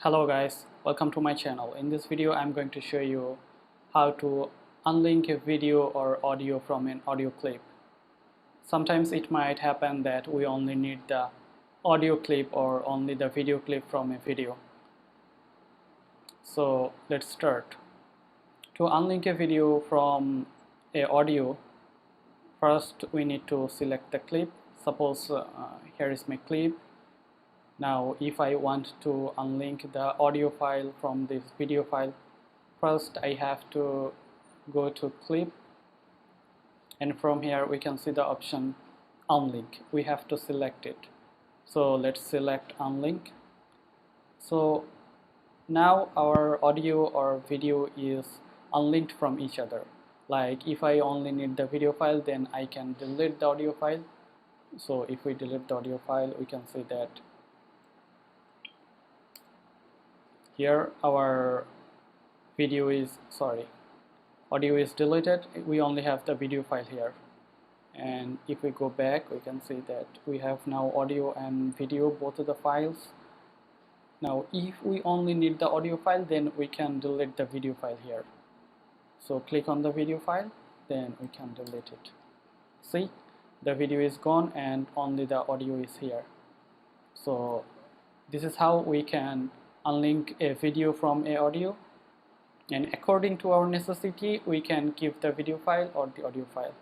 Hello guys, welcome to my channel. In this video I'm going to show you how to unlink a video or audio from an audio clip. Sometimes it might happen that we only need the audio clip or only the video clip from a video. So let's start. To unlink a video from a audio, first we need to select the clip. Suppose here is my clip. Now if I want to unlink the audio file from this video file, first I have to go to clip, and from here we can see the option unlink. We have to select it. So let's select unlink. So now our audio or video is unlinked from each other. Like if I only need the video file, then I can delete the audio file. So if we delete the audio file, we can see that here our audio is deleted. We only have the video file here, and if we go back we can see that we have now audio and video, both of the files. Now if we only need the audio file, then we can delete the video file here. So click on the video file, then we can delete it. See, the video is gone and only the audio is here. So this is how we can unlink a video from a audio, and according to our necessity we can keep the video file or the audio file.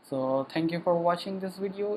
So thank you for watching this video.